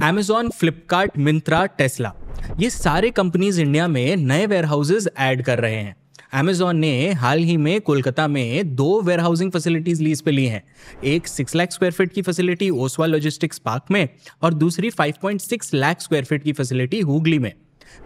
Amazon, Flipkart, Myntra, Tesla, ये सारे companies India में नए वेयरहाउसेज ऐड कर रहे हैं। Amazon ने हाल ही में कोलकाता में 2 वेयरहाउसिंग फैसिलिटीज लीज पे ली हैं। एक 6 लाख स्क्वायर फीट की फैसिलिटी ओसवाल लॉजिस्टिक्स पार्क में और दूसरी 5.6 लाख स्क्वायर फीट की फैसिलिटी हुगली में।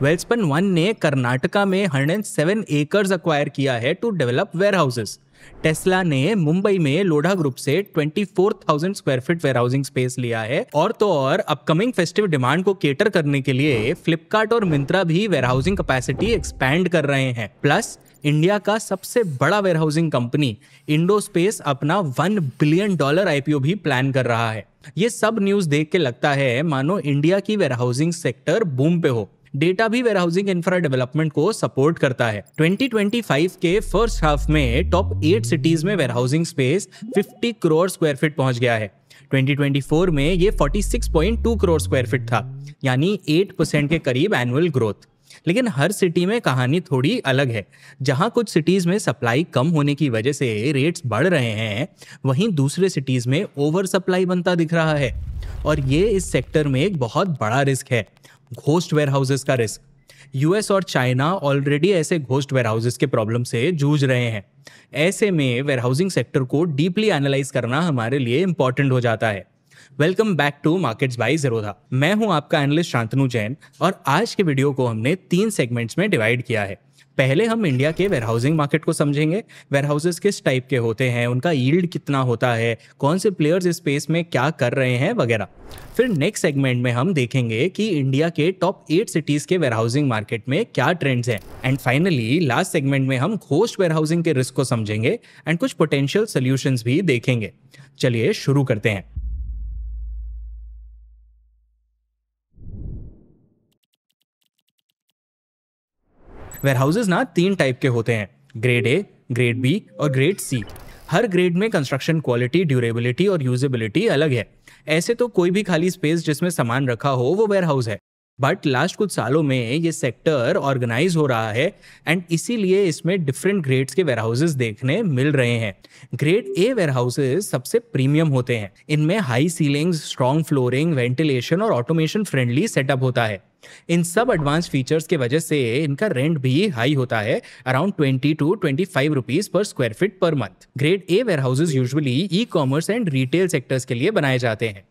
वेल्सपन वन ने कर्नाटका में 107 एकर्स अक्वायर किया है टू डेवलप वेयरहाउसेस। टेस्ला ने मुंबई में लोढ़ा ग्रुप से 24,000 स्क्वायर फीट वेयरहाउसिंग स्पेस लिया है। और तो और अपकमिंग फेस्टिव डिमांड को केटर करने के लिए फ्लिपकार्ट और मिंत्रा भी वेयरहाउसिंग कैपेसिटी एक्सपैंड कर रहे हैं। प्लस इंडिया का सबसे बड़ा वेयरहाउसिंग कंपनी इंडोस्पेस अपना $1 बिलियन आईपीओ भी प्लान कर रहा है। ये सब न्यूज देख के लगता है मानो इंडिया की वेयरहाउसिंग सेक्टर बूम पे हो। डेटा भी वेयरहाउसिंग इंफ्रा डेवलपमेंट को सपोर्ट करता है। 2025 के फर्स्ट हाफ में टॉप 8 सिटीज में warehousing space 50 crore square feet पहुंच गया है। 2024 में ये 46.2 करोड़ स्क्वायर फीट था, यानी 8% के करीब एनुअल ग्रोथ। लेकिन हर सिटी में कहानी थोड़ी अलग है। जहां कुछ सिटीज में सप्लाई कम होने की वजह से रेट्स बढ़ रहे हैं, वहीं दूसरे सिटीज में ओवर सप्लाई बनता दिख रहा है। और ये इस सेक्टर में एक बहुत बड़ा रिस्क है, घोस्ट वेयरहाउसेस का रिस्क। यूएस और चाइना ऑलरेडी ऐसे घोस्ट वेयरहाउसेस के प्रॉब्लम से जूझ रहे हैं। ऐसे में वेयरहाउसिंग सेक्टर को डीपली एनालाइज करना हमारे लिए इंपॉर्टेंट हो जाता है। Welcome back to markets by Zerodha. मैं हूं आपका एनालिस्ट शांतनु जैन और आज के वीडियो को हमने 3 सेगमेंट्स में डिवाइड किया है। पहले हम इंडिया के वेयरहाउसिंग मार्केट को समझेंगे, वेयरहाउसेस किस टाइप के होते हैं, उनका यील्ड कितना होता है, कौन से प्लेयर्स इस स्पेस में क्या कर रहे हैं वगैरह। फिर नेक्स्ट सेगमेंट में हम देखेंगे कि इंडिया के टॉप 8 सिटीज के वेयरहाउसिंग मार्केट में क्या ट्रेंड्स हैं। एंड फाइनली लास्ट सेगमेंट में हम घोस्ट वेयरहाउसिंग के रिस्क को समझेंगे एंड कुछ पोटेंशियल सोल्यूशंस भी देखेंगे। चलिए शुरू करते हैं। वेयरहाउसेस ना 3 टाइप के होते हैं, ग्रेड ए, ग्रेड बी और ग्रेड सी। हर ग्रेड में कंस्ट्रक्शन क्वालिटी, ड्यूरेबिलिटी और यूजेबिलिटी अलग है। ऐसे तो कोई भी खाली स्पेस जिसमें सामान रखा हो वो वेयरहाउस है, बट लास्ट कुछ सालों में ये सेक्टर ऑर्गेनाइज हो रहा है एंड इसीलिए इसमें डिफरेंट ग्रेड्स के वेयरहाउसेस देखने मिल रहे हैं। ग्रेड ए वेयरहाउसेस सबसे प्रीमियम होते हैं। इनमें high ceilings, strong flooring, ventilation और ऑटोमेशन फ्रेंडली सेटअप होता है। इन सब एडवांस फीचर्स की वजह से इनका रेंट भी हाई होता है, अराउंड 20 to 25 रुपीज पर स्क्वायर फीट पर month. Grade A warehouses usually e commerce and retail sectors के लिए बनाए जाते हैं।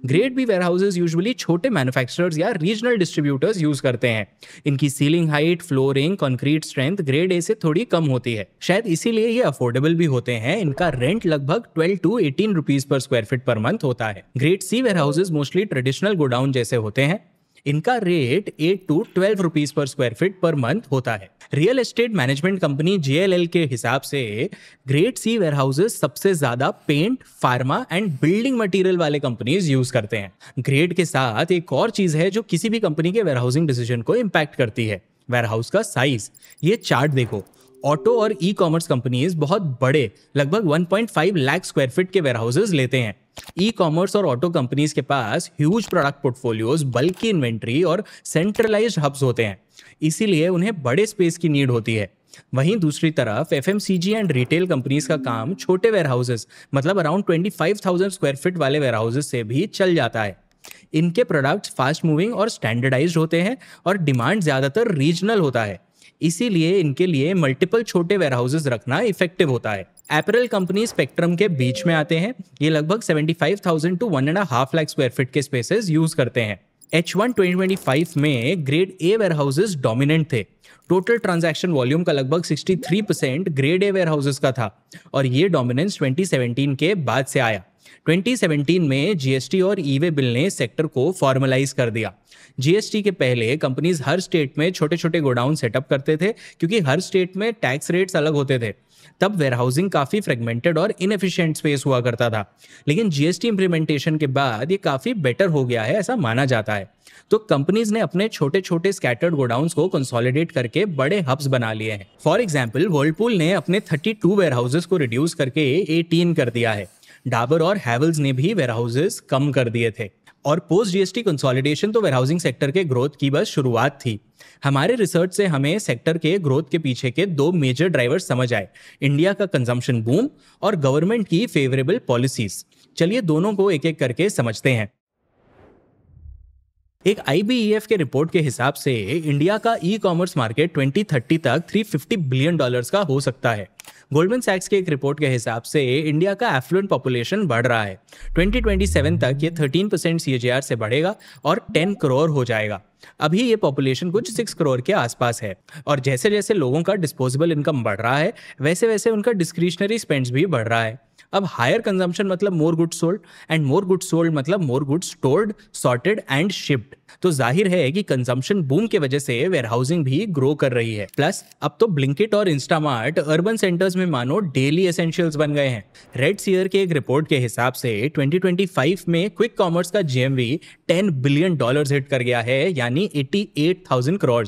ग्रेड बी वेयरहाउसेस यूजुअली छोटे मैन्युफैक्चरर्स या रीजनल डिस्ट्रीब्यूटर्स यूज करते हैं। इनकी ceiling height, flooring, concrete strength grade A से थोड़ी कम होती है। शायद इसीलिए ये अफोर्डेबल भी होते हैं। इनका रेंट लगभग 12 to 18 रुपीज पर स्क्वायर फीट पर मंथ होता है। Grade C warehouses mostly traditional godown जैसे होते हैं। इनका रेट 8 to 12 रुपीज पर स्क्वायर फीट पर मंथ होता है। Real estate management company JLL के हिसाब से ग्रेड सी वेयरहाउसेस सबसे ज्यादा paint, pharma and building material वाले कंपनीज यूज करते हैं। ग्रेड के साथ एक और चीज है जो किसी भी कंपनी के वेयरहाउसिंग डिसीजन को इंपैक्ट करती है, वेयरहाउस का साइज। ये चार्ट देखो, ऑटो और ई कॉमर्स कंपनीज बहुत बड़े, लगभग 1.5 लाख स्क्वायर फीट के वेयरहाउसेस लेते हैं। ई कॉमर्स और ऑटो कंपनीज के पास ह्यूज प्रोडक्ट पोर्टफोलियोज, बल्कि इन्वेंट्री और सेंट्रलाइज्ड हब्स होते हैं, इसीलिए उन्हें बड़े स्पेस की नीड होती है। वहीं दूसरी तरफ FMCG एंड रिटेल कंपनीज का काम छोटे वेयरहाउसेस, मतलब अराउंड 25,000 स्क्वायर फीट वाले वेयरहाउसेस से भी चल जाता है। इनके प्रोडक्ट्स फास्ट मूविंग और स्टैंडर्डाइज्ड होते हैं और डिमांड ज्यादातर रीजनल होता है, इसीलिए इनके लिए मल्टीपल छोटे वेयरहाउसेस रखना इफेक्टिव होता है। एपरल कंपनी स्पेक्ट्रम के बीच में आते हैं। ये लगभग 75,000 to 1.5 लाख स्क्वायर फीट के स्पेसेस यूज करते हैं। H1 2025 में ग्रेड ए वेयरहाउसेस डोमिनेंट थे। टोटल ट्रांजैक्शन वॉल्यूम का लगभग 63% ग्रेड ए वेयरहाउसेस का था और ये डोमिनेंस 2017 के बाद से आया। 2017 में GST और ई-वे बिल ने सेक्टर को फॉर्मलाइज कर दिया। GST के पहले कंपनीज हर स्टेट में छोटे छोटे गोडाउन सेटअप करते थे, क्योंकि हर स्टेट में टैक्स रेट्स अलग होते थे। तब वेयरहाउसिंग काफी फ्रेगमेंटेड और इनएफिशिएंट स्पेस हुआ करता था। लेकिन GST इंप्लीमेंटेशन के बाद ये काफी बेटर हो गया है, ऐसा माना जाता है। तो कंपनीज ने अपने छोटे छोटे स्कैटर्ड गोडाउन्स को कंसोलिडेट करके बड़े हब्स बना लिए हैं। फॉर एग्जाम्पल, वर्लपूल ने अपने 32 वेयरहाउसेस को रिड्यूस करके 18 कर दिया है। डाबर और हैवेल्स ने भी वेयरहाउसेस कम कर दिए थे। और पोस्ट GST कंसोलिडेशन तो वेयरहाउसिंग सेक्टर के ग्रोथ की बस शुरुआत थी। हमारे रिसर्च से हमें सेक्टर के ग्रोथ के पीछे के 2 मेजर ड्राइवर्स समझ आए, इंडिया का कंजम्पशन बूम और गवर्नमेंट की फेवरेबल पॉलिसीज। चलिए दोनों को एक एक करके समझते हैं। एक IBEF के रिपोर्ट के हिसाब से इंडिया का ई कॉमर्स मार्केट 2030 तक $350 बिलियन का हो सकता है। गोल्डमैन सैक्स के एक रिपोर्ट के हिसाब से इंडिया का एफ्लुएंट पॉपुलेशन बढ़ रहा है। 2027 तक ये 13% CAGR से बढ़ेगा और 10 करोड़ हो जाएगा। अभी ये पॉपुलेशन कुछ 6 करोड़ के आसपास है और जैसे जैसे लोगों का डिस्पोजेबल इनकम बढ़ रहा है वैसे वैसे उनका डिस्क्रिशनरी स्पेंड्स भी बढ़ रहा है। अब हायर कंजम्पशन मतलब more goods sold and more goods sold मतलब more goods stored, sorted and shipped. तो जाहिर है कि कंजम्पशन बूम के वजह से वेयरहाउसिंग भी ग्रो कर रही है। प्लस अब तो ब्लिंकिट और इंस्टामार्ट अर्बन सेंटर्स में मानो डेली एसेंशियल्स बन गए हैं। रेड सीयर के एक रिपोर्ट के हिसाब से 2025 में क्विक कॉमर्स का GMV $10 बिलियन हिट कर गया है, यानी 88,000 करोड़।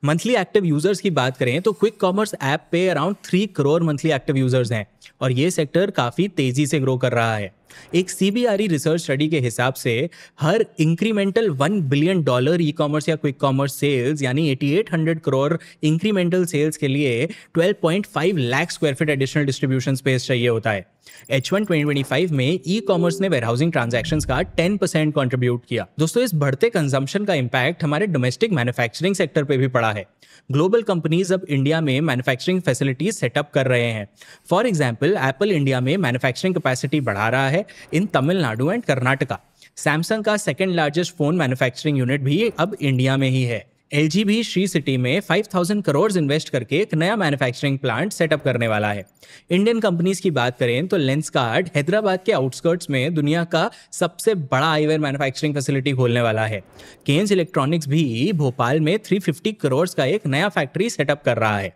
मंथली एक्टिव यूजर्स की बात करें तो क्विक कॉमर्स ऐप पे around 3 crore monthly active users हैं और ये सेक्टर काफी तेजी से ग्रो कर रहा है। एक CBRE रिसर्च स्टडी के हिसाब से हर इंक्रीमेंटल $1 बिलियन ई कॉमर्स या क्विक कॉमर्स सेल्स यानी 8800 करोड़ इंक्रीमेंटल सेल्स के लिए 12.5 lakh square feet additional distribution space चाहिए होता है। H1 2025 में ई कॉमर्स ने वेयरहाउसिंग ट्रांजैक्शंस का 10% कंट्रीब्यूट किया। दोस्तों, इस बढ़ते कंजम्पशन का इंपैक्ट हमारे डोमेस्टिक मैन्युफैक्चरिंग सेक्टर पे भी पड़ा है। ग्लोबल कंपनीज अब इंडिया में मैन्युफैक्चरिंग फैसिलिटीज सेटअप कर रहे हैं। फॉर एग्जांपल, एप्पल इंडिया में मैन्युफैक्चरिंग कैपेसिटी बढ़ा रहा है इन तमिलनाडु एंड कर्नाटका। सैमसंग का second largest phone manufacturing unit भी अब इंडिया में ही है। LG भी श्री सिटी में 5,000 करोड़ इन्वेस्ट करके एक नया मैन्युफैक्चरिंग प्लांट सेटअप करने वाला है। इंडियन कंपनीज की बात करें तो लेंसकार्ट हैदराबाद के आउटस्कर्ट्स में दुनिया का सबसे बड़ा आईवेयर मैन्युफैक्चरिंग फैसिलिटी खोलने वाला है। केन्स इलेक्ट्रॉनिक्स भी भोपाल में 350 करोड़ का एक नया फैक्ट्री सेटअप कर रहा है।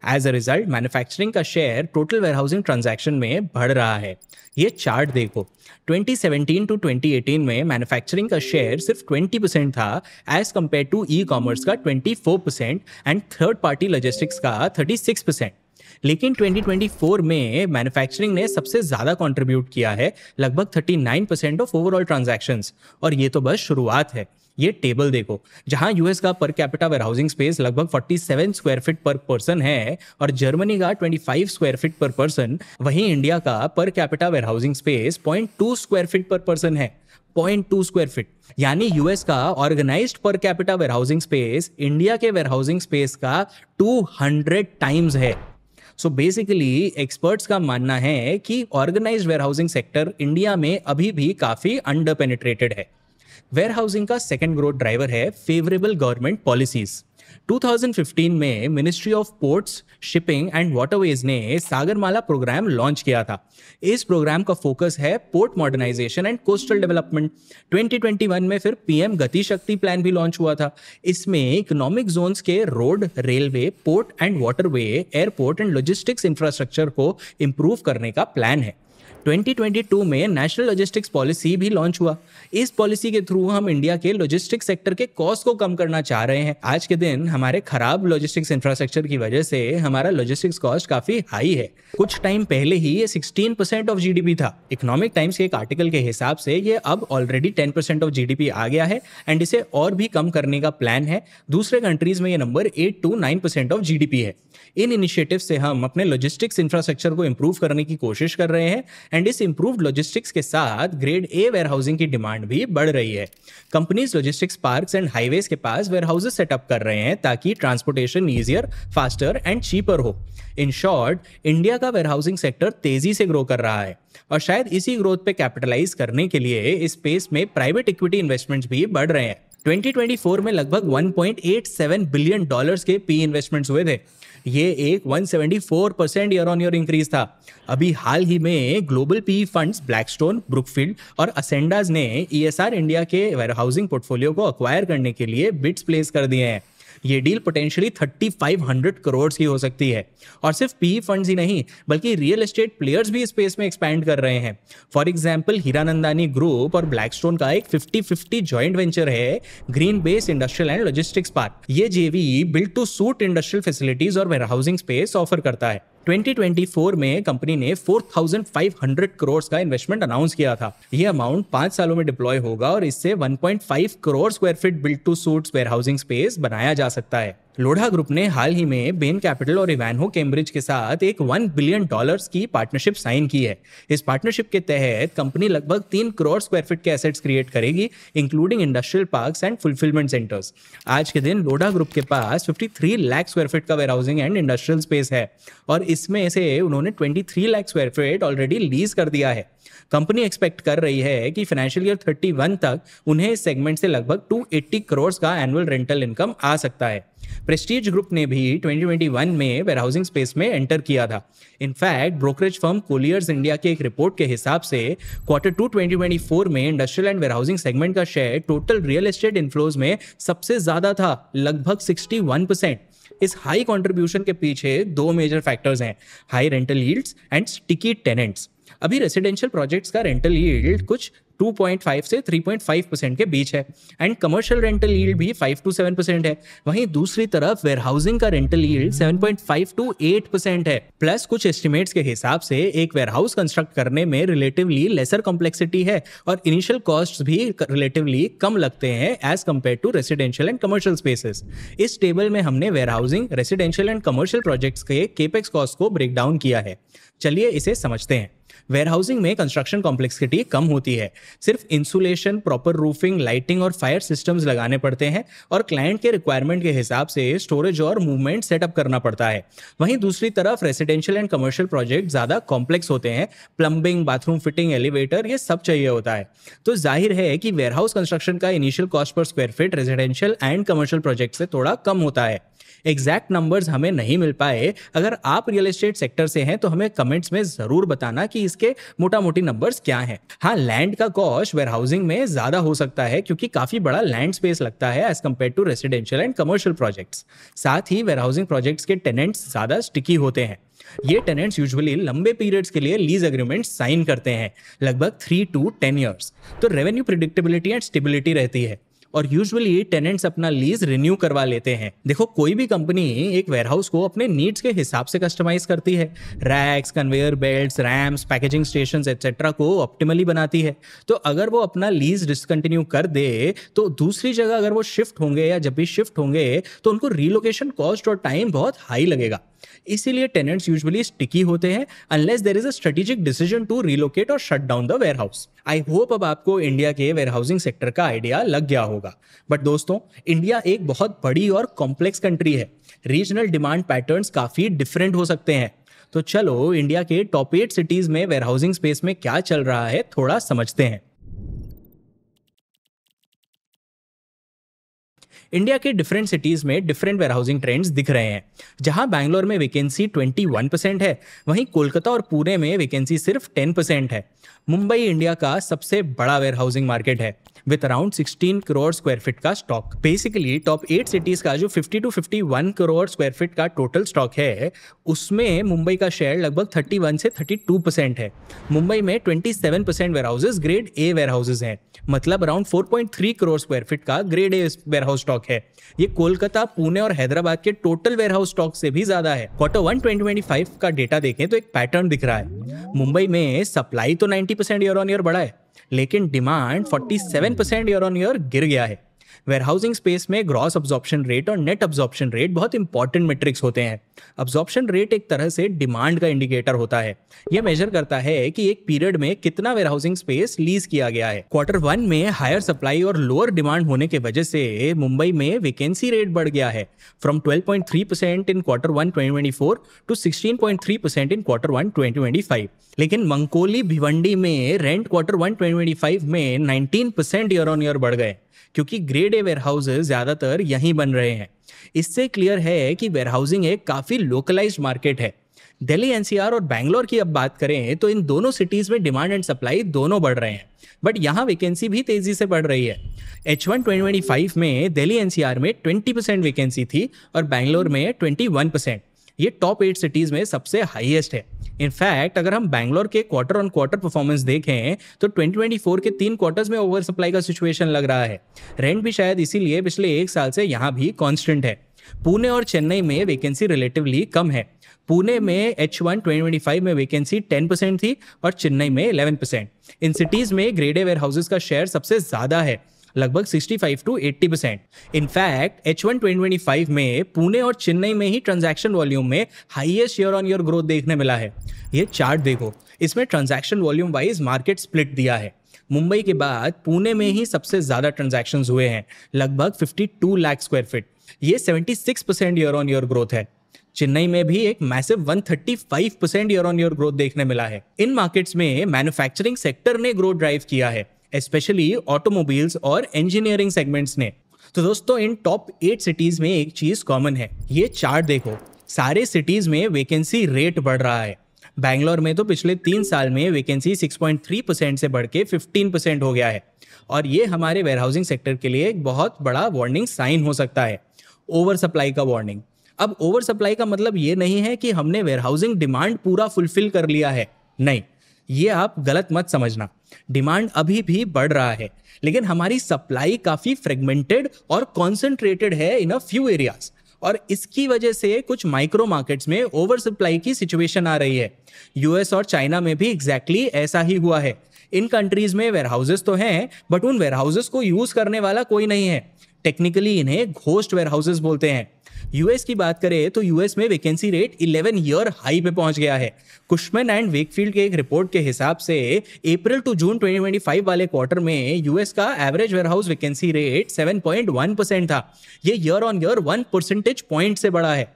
एज अ रिजल्ट मैन्युफैक्चरिंग का शेयर टोटल वेयरहाउसिंग ट्रांजैक्शन में बढ़ रहा है। ये चार्ट देखो, 2017 टू 2018 में मैन्युफैक्चरिंग का शेयर सिर्फ 20% था as compare to e commerce का 24% एंड थर्ड पार्टी लॉजिस्टिक्स का 36%। लेकिन 2024 में मैन्युफैक्चरिंग ने सबसे ज्यादा कंट्रीब्यूट किया है, लगभग 39% ऑफ ओवरऑल ट्रांजैक्शंस। और ये तो बस शुरुआत है। ये टेबल देखो, जहां यूएस का पर कैपिटा वेयरहाउसिंग स्पेस लगभग 47 स्क्वायर फीट पर पर्सन है और जर्मनी का 25 स्क्वायर फीट पर पर्सन, वहीं इंडिया का per capita warehousing space 0.2 square feet पर पर्सन है। 0.2 स्क्वायर फीट, यानी यूएस का organised per capita warehousing space India के वेयरहाउसिंग स्पेस का 200 टाइम्स है। सो बेसिकली एक्सपर्ट्स का मानना है कि ऑर्गेनाइज्ड वेयरहाउसिंग सेक्टर इंडिया में अभी भी काफी अंडर पेनिट्रेटेड है। वेयरहाउसिंग का सेकंड ग्रोथ ड्राइवर है फेवरेबल गवर्नमेंट पॉलिसीज। 2015 में ministry of ports, shipping and waterways ने सागरमाला प्रोग्राम लॉन्च किया था। इस प्रोग्राम का फोकस है port modernisation and coastal development. 2021 में फिर PM गति शक्ति प्लान भी लॉन्च हुआ था। इसमें इकोनॉमिक जोन्स के road, railway, port and waterway, airport and logistics infrastructure को इंप्रूव करने का प्लान है। 2022 में नेशनल लॉजिस्टिक्स पॉलिसी भी लॉन्च हुआ। इस पॉलिसी के थ्रू हम इंडिया के लॉजिस्टिक्स सेक्टर के कॉस्ट को कम करना चाह रहे हैं। आज के दिन हमारे खराब लॉजिस्टिक्स इंफ्रास्ट्रक्चर की वजह से हमारा लॉजिस्टिक्स कॉस्ट काफी हाई है। कुछ टाइम पहले ही ये 16% ऑफ GDP था। इकोनॉमिक टाइम्स के एक आर्टिकल के हिसाब से ये अब ऑलरेडी 10% ऑफ GDP आ गया है एंड इसे और भी कम करने का प्लान है। दूसरे कंट्रीज में ये नंबर 8 to 9% ऑफ GDP है। इन इनिशिएटिव से हम अपने लॉजिस्टिक्स इंफ्रास्ट्रक्चर को इंप्रूव करने की कोशिश कर रहे हैं एंड इस इंप्रूव्ड लॉजिस्टिक्स के साथ ग्रेड A वेयरहाउसिंग की डिमांड भी बढ़ रही है। Companies logistics parks and highways के पास वेयरहाउसेस सेटअप कर रहे हैं ताकि transportation easier, faster and cheaper हो। इन शॉर्ट, इंडिया का वेयरहाउसिंग सेक्टर तेजी से ग्रो कर रहा है और शायद इसी ग्रोथ पे कैपिटलाइज करने के लिए इस स्पेस में प्राइवेट इक्विटी इन्वेस्टमेंट्स भी बढ़ रहे हैं। 2024 में लगभग $1.87 बिलियन के PE इन्वेस्टमेंट्स हुए थे। ये एक 174% ईयर ऑन ईयर इंक्रीज था। अभी हाल ही में global PE funds Blackstone, Brookfield और असेंडाज ने ESR इंडिया के वेयरहाउसिंग पोर्टफोलियो को अक्वायर करने के लिए बिड्स प्लेस कर दिए हैं। ये डील पोटेंशियली 3,500 करोड़ की हो सकती है। और सिर्फ PE फंड्स ही नहीं बल्कि रियल एस्टेट प्लेयर्स भी स्पेस में एक्सपैंड कर रहे हैं। फॉर एग्जांपल, हीरानंदानी ग्रुप और ब्लैकस्टोन का एक 50-50 जॉइंट वेंचर है Green Base industrial and logistics park. ये JV build to suit industrial facilities और वेयरहाउसिंग स्पेस ऑफर करता है। 2024 में कंपनी ने 4,500 करोड़ का इन्वेस्टमेंट अनाउंस किया था। यह अमाउंट 5 सालों में डिप्लॉय होगा और इससे 1.5 crore square feet build to suits warehousing space बनाया जा सकता है। लोढ़ा ग्रुप ने हाल ही में बेन कैपिटल और इवान्हो कैम्ब्रिज के साथ एक $1 बिलियन की पार्टनरशिप साइन की है। इस पार्टनरशिप के तहत कंपनी लगभग 3 करोड़ स्क्वायर फीट के एसेट्स क्रिएट करेगी, including industrial parks and fulfilment centres. आज के दिन लोढ़ा ग्रुप के पास 53 लाख स्क्वायर फीट का वेयरहाउसिंग एंड इंडस्ट्रियल स्पेस है और इसमें से उन्होंने 23 lakh square feet already lease कर दिया है। कंपनी एक्सपेक्ट कर रही है कि फाइनेंशियल ईयर 31 तक उन्हें इस सेगमेंट से लगभग 280 करोड़ का एनुअल रेंटल इनकम आ सकता है। प्रेस्टीज ग्रुप ने भी 2021 में वेयरहाउसिंग स्पेस में एंटर किया था। In fact brokerage firm Colliers India के एक रिपोर्ट के हिसाब से Q2 2024 में इंडस्ट्रियल एंड वेयरहाउसिंग सेगमेंट का share total real estate inflows में सबसे ज्यादा था, लगभग 61%। इस हाई कंट्रीब्यूशन के पीछे दो मेजर फैक्टर्स हैं, high rental yields and sticky tenants. अभी रेसिडेंशियल प्रोजेक्ट्स का रेंटल यील्ड कुछ 2.5 से 3.5% के बीच है एंड कमर्शियल रेंटल यील्ड भी 5 to 7% है। वहीं दूसरी तरफ वेयरहाउसिंग का रेंटल यील्ड 7.5 to 8% है। प्लस कुछ एस्टिमेट्स के हिसाब से एक वेयरहाउस कंस्ट्रक्ट करने में रिलेटिवली लेसर कॉम्प्लेक्सिटी है और इनिशियल कॉस्ट्स भी रिलेटिवली कम लगते हैं as compare to residential and commercial spaces. इस टेबल में हमने warehousing, residential and commercial projects के केपेक्स कॉस्ट को ब्रेक डाउन किया है। चलिए इसे समझते हैं। वेयरहाउसिंग में कंस्ट्रक्शन कॉम्प्लेक्सिटी कम होती है, सिर्फ इंसुलेशन, प्रॉपर रूफिंग, लाइटिंग और फायर सिस्टम्स लगाने पड़ते हैं और क्लाइंट के रिक्वायरमेंट के हिसाब से स्टोरेज और मूवमेंट सेटअप करना पड़ता है। वहीं दूसरी तरफ रेसिडेंशियल एंड कमर्शियल प्रोजेक्ट ज्यादा कॉम्प्लेक्स होते हैं, प्लम्बिंग, बाथरूम फिटिंग, एलिवेटर, ये सब चाहिए होता है। तो जाहिर है कि वेयरहाउस कंस्ट्रक्शन का initial cost per square feet residential and commercial project से थोड़ा कम होता है। एग्जैक्ट नंबर्स हमें नहीं मिल पाए। अगर आप रियल एस्टेट सेक्टर से हैं तो हमें कमेंट्स में जरूर बताना कि इसके मोटा मोटी नंबर्स क्या हैं। हाँ, लैंड का कॉस्ट वेयरहाउसिंग में ज्यादा हो सकता है क्योंकि काफी बड़ा लैंड स्पेस लगता है as compare to residential and commercial projects. साथ ही वेयरहाउसिंग प्रोजेक्ट्स के टेनेंट्स ज्यादा स्टिकी होते हैं। ये टेनेंट्स यूजुअली लंबे पीरियड्स के लिए लीज एग्रीमेंट साइन करते हैं, लगभग 3 to 10 ईयर्स। तो रेवेन्यू प्रेडिक्टेबिलिटी एंड स्टेबिलिटी रहती है और यूजुअली टेनेंट्स अपना लीज रिन्यू करवा लेते हैं। देखो, कोई भी कंपनी एक वेयरहाउस को अपने नीड्स के हिसाब से कस्टमाइज करती है, racks, conveyor belts, rams, packaging stations etcetera को ऑप्टिमली बनाती है। तो अगर वो अपना लीज डिसकंटिन्यू कर दे तो दूसरी जगह अगर वो शिफ्ट होंगे या जब भी शिफ्ट होंगे तो उनको रीलोकेशन कॉस्ट और टाइम बहुत हाई लगेगा। इसीलिए टेनेंट्स यूजुअली स्टिकी होते हैं unless there is a strategic decision to relocate और shut down the warehouse. I hope अब आपको इंडिया के वेयरहाउसिंग सेक्टर का आइडिया लग गया होगा। बट दोस्तों, इंडिया एक बहुत बड़ी और कॉम्प्लेक्स कंट्री है। रीजनल डिमांड पैटर्न्स काफी डिफरेंट हो सकते हैं। तो चलो इंडिया के टॉप 8 सिटीज में वेयरहाउसिंग स्पेस में क्या चल रहा है थोड़ा समझते हैं। इंडिया के डिफरेंट सिटीज में डिफरेंट वेयरहाउसिंग ट्रेंड्स दिख रहे हैं। जहां बैंगलोर में वैकेंसी 21% है, वहीं कोलकाता और पुणे में वैकेंसी सिर्फ 10% है। मुंबई इंडिया का सबसे बड़ा वेयरहाउसिंग मार्केट है with around 16 crore square feet का स्टॉक। बेसिकली टॉप 8 सिटीज का जो 50 to 51 करोड़ स्क्वायर फीट का टोटल स्टॉक है, उसमें मुंबई का शेयर लगभग 31 से 32% है। मुंबई में 27% वेयरहाउसेस ग्रेड ए वेयरहाउसेस हैं, मतलब अराउंड 4.3 करोड़ स्क्वायर फीट का ग्रेड ए वेयरहाउस स्टॉक है। ये कोलकाता, पुणे और हैदराबाद के टोटल वेयरहाउस स्टॉक से भी ज्यादा है। Q1 2025 का डेटा देखें तो एक पैटर्न दिख रहा है। मुंबई में सप्लाई तो 90% ईयर ऑन ईयर बढ़ा है, लेकिन डिमांड 47% ईयर ऑन ईयर गिर गया है। वेयरहाउसिंग स्पेस में ग्रॉस अब्जॉर्प्शन रेट और नेट अब्जॉर्प्शन रेट बहुत इंपॉर्टेंट मेट्रिक्स होते हैं। अब्जॉर्प्शन रेट एक तरह से डिमांड का इंडिकेटर होता है। यह मेजर करता है कि एक पीरियड में कितना वेयरहाउसिंग स्पेस लीज किया गया है। Q1 में हायर सप्लाई और लोअर डिमांड होने की वजह से मुंबई में वैकेंसी रेट बढ़ गया है, from 12.3% in Q1 2024 to 16.3% in Q1 2025। लेकिन मंकोली भिवंडी में रेंट Q1 2025 में 19% ईयर ऑन ईयर बढ़ गए, क्योंकि ग्रेड ए वेयरहाउसेस ज्यादातर यहीं बन रहे हैं। इससे क्लियर है कि वेयरहाउसिंग एक काफी लोकलाइज्ड मार्केट है। दिल्ली एनसीआर और बैंगलोर की अब बात करें तो इन दोनों सिटीज में डिमांड एंड सप्लाई दोनों बढ़ रहे हैं, बट यहाँ वैकेंसी भी तेजी से बढ़ रही है। H1 2025 में दिल्ली एनसीआर में 20% वैकेंसी थी और बैंगलोर में 21%। ये टॉप 8 सिटीज में सबसे हाईएस्ट है। इनफैक्ट अगर हम बैंगलोर के क्वार्टर ऑन क्वार्टर परफॉर्मेंस देखें तो 2024 के 3 क्वार्टर्स में ओवर सप्लाई का सिचुएशन लग रहा है। रेंट भी शायद इसीलिए पिछले 1 साल से यहाँ भी कांस्टेंट है। पुणे और चेन्नई में वैकेंसी रिलेटिवली कम है। पुणे में H1 2025 में वैकेंसी 10% थी और चेन्नई में 11%। इन सिटीज में ग्रेड ए वेयरहाउसेस का शेयर सबसे ज्यादा है। लगभग 65 to 80%। इनफैक्ट H1 2025 में पुणे और चेन्नई में ही ट्रांजैक्शन वॉल्यूम में highest year on year growth देखने मिला है। ये चार्ट देखो, इसमें transaction volume wise market split दिया है। मुंबई के बाद पुणे में ही सबसे ज्यादा ट्रांजैक्शंस हुए हैं, लगभग 52 लाख स्क्वायर फीट। ये 76% ईयर ऑन ईयर ग्रोथ है। चेन्नई में भी एक massive 135% year on year growth देखने मिला है। इन मार्केट्स में मैन्युफैक्चरिंग सेक्टर ने ग्रोथ ड्राइव किया है, स्पेशली ऑटोमोबाइल्स और इंजीनियरिंग सेगमेंट्स ने। तो दोस्तों, इन टॉप 8 सिटीज में एक चीज कॉमन है। ये चार्ट देखो, सारे सिटीज में वैकेंसी रेट बढ़ रहा है। बैंगलोर में तो पिछले 3 साल में वैकेंसी 6.3% से बढ़ के 15% हो गया है, और ये हमारे वेयरहाउसिंग सेक्टर के लिए एक बहुत बड़ा वार्निंग साइन हो सकता है। ओवर सप्लाई का वार्निंग। अब ओवर सप्लाई का मतलब ये नहीं है कि हमने वेयरहाउसिंग डिमांड पूरा फुलफिल कर लिया है, नहीं, ये आप गलत मत समझना। डिमांड अभी भी बढ़ रहा है, लेकिन हमारी सप्लाई काफी फ्रेगमेंटेड और कॉन्सेंट्रेटेड है इन अ फ्यू एरियाज, और इसकी वजह से कुछ माइक्रो मार्केट्स में ओवर सप्लाई की सिचुएशन आ रही है। यूएस और चाइना में भी एग्जैक्टली ऐसा ही हुआ है। इन कंट्रीज में वेयरहाउसेस तो हैं, बट उन वेयरहाउसेस को यूज करने वाला कोई नहीं है। टेक्निकली इन्हें घोस्ट वेयरहाउसेस बोलते हैं। यूएस की बात करें तो यूएस में वैकेंसी रेट 11 ईयर हाई पे पहुंच गया है। कुशमैन एंड वेकफील्ड के एक रिपोर्ट के हिसाब से अप्रैल टू जून 2025 वाले क्वार्टर में यूएस का एवरेज वेयरहाउस वैकेंसी रेट 7.1% था। ये year on year 1 percentage point से बढ़ा है।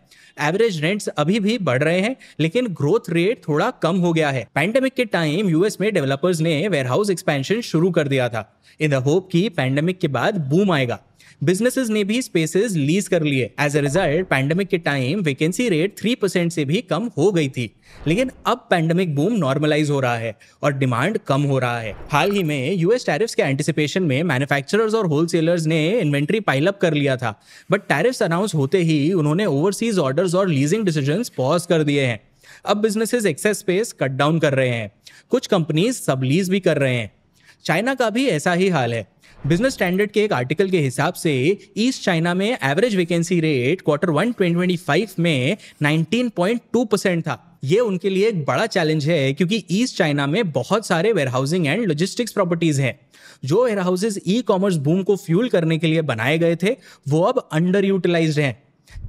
एवरेज रेंट्स अभी भी बढ़ रहे हैं, लेकिन ग्रोथ रेट थोड़ा कम हो गया है। पैंडेमिक के टाइम यूएस में डेवलपर्स ने वेयरहाउस एक्सपेंशन शुरू कर दिया था, इन द होप कि पैंडेमिक के बाद बूम आएगा। बिजनेसेस ने भी स्पेसेस लीज कर लिए। एज अ रिजल्ट पैंडेमिक के टाइम वैकेंसी रेट 3% से भी कम हो गई थी, लेकिन अब पैंडेमिक बूम नॉर्मलाइज हो रहा है और डिमांड कम हो रहा है। हाल ही में यूएस टैरिफ्स के एंटिसिपेशन में मैन्युफैक्चरर्स और होलसेलर्स ने इन्वेंट्री पाइल अप कर लिया था, बट टैरिफ्स अनाउंस होते ही उन्होंने ओवरसीज ऑर्डर्स और लीजिंग डिसीजंस पॉज कर दिए हैं। अब businesses excess space cut down कर रहे हैं, कुछ कंपनीज सब लीज भी कर रहे हैं। चाइना का भी ऐसा ही हाल है। बिजनेस स्टैंडर्ड के एक आर्टिकल के हिसाब से ईस्ट चाइना में एवरेज वैकेंसी रेट Q1 2025 में 19.2% था। ये उनके लिए एक बड़ा चैलेंज है, क्योंकि ईस्ट चाइना में बहुत सारे वेयरहाउसिंग एंड लॉजिस्टिक्स प्रॉपर्टीज हैं। जो वेयरहाउसेस ई कॉमर्स बूम को फ्यूल करने के लिए बनाए गए थे, वो अब अंडर यूटिलाइज्ड हैं।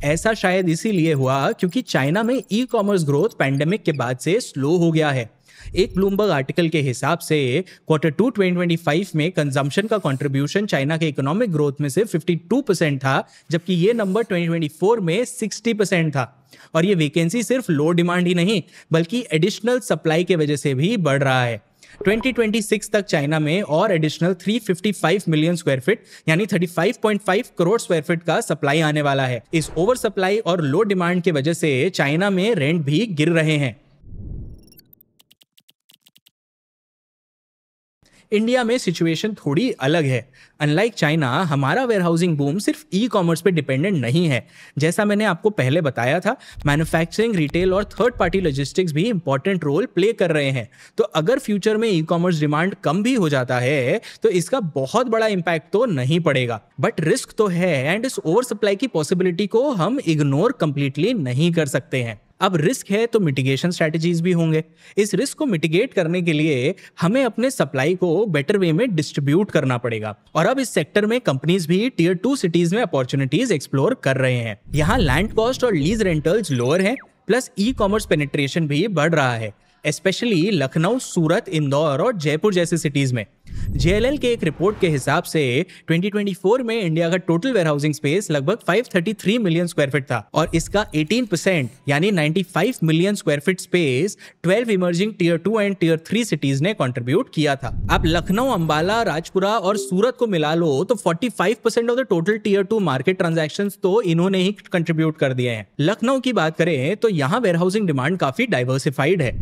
ऐसा शायद इसीलिए हुआ क्योंकि चाइना में ई कॉमर्स ग्रोथ पैंडेमिक के बाद से स्लो हो गया है। एक ब्लूमबर्ग आर्टिकल के हिसाब से Q2 2025 में कंजम्पशन का कंट्रीब्यूशन चाइना के इकोनॉमिक ग्रोथ में से 52% था, जबकि ये नंबर 2024 में 60% था। और ये वैकेंसी सिर्फ लो डिमांड ही नहीं, बल्कि एडिशनल सप्लाई के वजह से भी बढ़ रहा है। 2026 तक चाइना में और एडिशनल 355 मिलियन स्क्वायर फीट यानी 35.5 करोड़ स्क्वायर फीट का सप्लाई आने वाला है। इस ओवर सप्लाई और लो डिमांड की वजह से चाइना में रेंट भी गिर रहे हैं। इंडिया में सिचुएशन थोड़ी अलग है। अनलाइक चाइना, हमारा वेयरहाउसिंग बूम सिर्फ ई कॉमर्स पे डिपेंडेंट नहीं है। जैसा मैंने आपको पहले बताया था, मैन्युफैक्चरिंग, रिटेल और थर्ड पार्टी लॉजिस्टिक्स भी इंपॉर्टेंट रोल प्ले कर रहे हैं। तो अगर फ्यूचर में ई कॉमर्स डिमांड कम भी हो जाता है तो इसका बहुत बड़ा इंपैक्ट तो नहीं पड़ेगा, बट रिस्क तो है, एंड इस ओवर सप्लाई की पॉसिबिलिटी को हम इग्नोर कंप्लीटली नहीं कर सकते हैं। अब रिस्क है तो मिटिगेशन स्ट्रैटेजीज भी होंगे। इस रिस्क को मिटिगेट करने के लिए हमें अपने सप्लाई को बेटर वे में डिस्ट्रीब्यूट करना पड़ेगा। और अब इस सेक्टर में कंपनीज भी टियर 2 सिटीज में अपॉर्चुनिटीज एक्सप्लोर कर रहे हैं। यहाँ लैंड कॉस्ट और लीज रेंटल्स लोअर है, प्लस ई कॉमर्स पेनिट्रेशन भी बढ़ रहा है, स्पेशली लखनऊ, सूरत, इंदौर और जयपुर जैसे सिटीज में। JLL के एक रिपोर्ट के हिसाब से 2024 में इंडिया का टोटल वेयरहाउसिंग स्पेस लगभग 533 मिलियन स्क्वायर फीट था, और इसका 18% यानी 95 million square feet space 12 emerging tier 2 and tier 3 cities ने कंट्रीब्यूट किया था। अब लखनऊ, अंबाला, राजपुरा और सूरत को मिला लो तो 45% of the total tier 2 market transactions तो इन्होंने ही कंट्रीब्यूट कर दिए हैं। लखनऊ की बात करें तो यहाँ वेयरहाउसिंग डिमांड काफी डाइवर्सिफाइड है।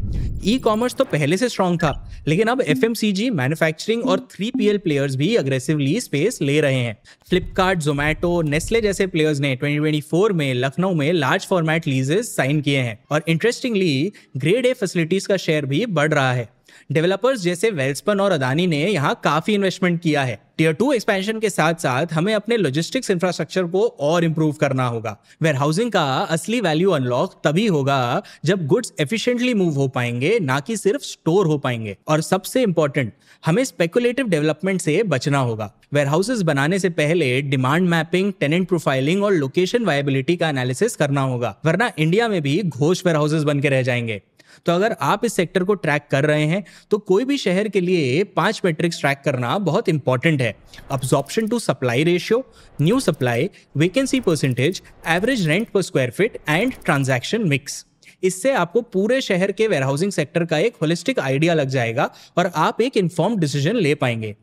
ई कॉमर्स तो पहले से स्ट्रॉन्ग था, लेकिन अब FMCG, मैन्युफैक्चरिंग और 3PL प्लेयर्स भी अग्रेसिवली स्पेस ले रहे हैं। फ्लिपकार्ट, जोमैटो, नेस्ले जैसे प्लेयर्स ने 2024 में लखनऊ में लार्ज फॉर्मेट लीजेस साइन किए हैं। और इंटरेस्टिंगली ग्रेड ए फैसिलिटीज का शेयर भी बढ़ रहा है। डेवलपर्स जैसे वेल्सपन और अदानी ने यहाँ काफी इन्वेस्टमेंट किया है। टियर 2 एक्सपेंशन के साथ साथ हमें अपने लॉजिस्टिक्स इंफ्रास्ट्रक्चर को और इंप्रूव करना होगा। वेयरहाउसिंग का असली वैल्यू अनलॉक तभी होगा जब गुड्स एफिशिएंटली मूव हो पाएंगे, ना कि सिर्फ स्टोर हो पाएंगे। और सबसे इंपॉर्टेंट, हमें स्पेकुलेटिव डेवलपमेंट से बचना होगा। वेयरहाउसेस बनाने से पहले डिमांड मैपिंग, टेनेंट प्रोफाइलिंग और लोकेशन वायबिलिटी का एनालिसिस करना होगा, वरना इंडिया में भी घोष वेयरहाउसेस बन के रह जाएंगे। तो अगर आप इस सेक्टर को ट्रैक कर रहे हैं तो कोई भी शहर के लिए 5 मैट्रिक्स ट्रैक करना बहुत इंपॉर्टेंट है। Absorption to supply ratio, new supply, vacancy percentage, average rent per square feet and transaction mix. इससे आपको पूरे शहर के वेयरहाउसिंग सेक्टर का एक होलिस्टिक आइडिया लग जाएगा और आप एक इन्फॉर्म्ड डिसीजन ले पाएंगे।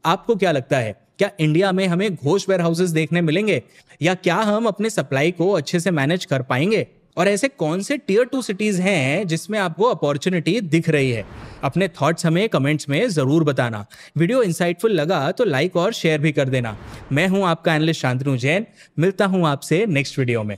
आपको क्या लगता है, क्या इंडिया में हमें घोष वेयरहाउसेस देखने मिलेंगे, या क्या हम अपने सप्लाई को अच्छे से मैनेज कर पाएंगे? और ऐसे कौन से टियर 2 सिटीज हैं जिसमें आपको अपॉर्चुनिटी दिख रही है? अपने थॉट्स हमें कमेंट्स में जरूर बताना। वीडियो इंसाइटफुल लगा तो लाइक और शेयर भी कर देना। मैं हूं आपका एनालिस्ट शांतनु जैन, मिलता हूं आपसे नेक्स्ट वीडियो में।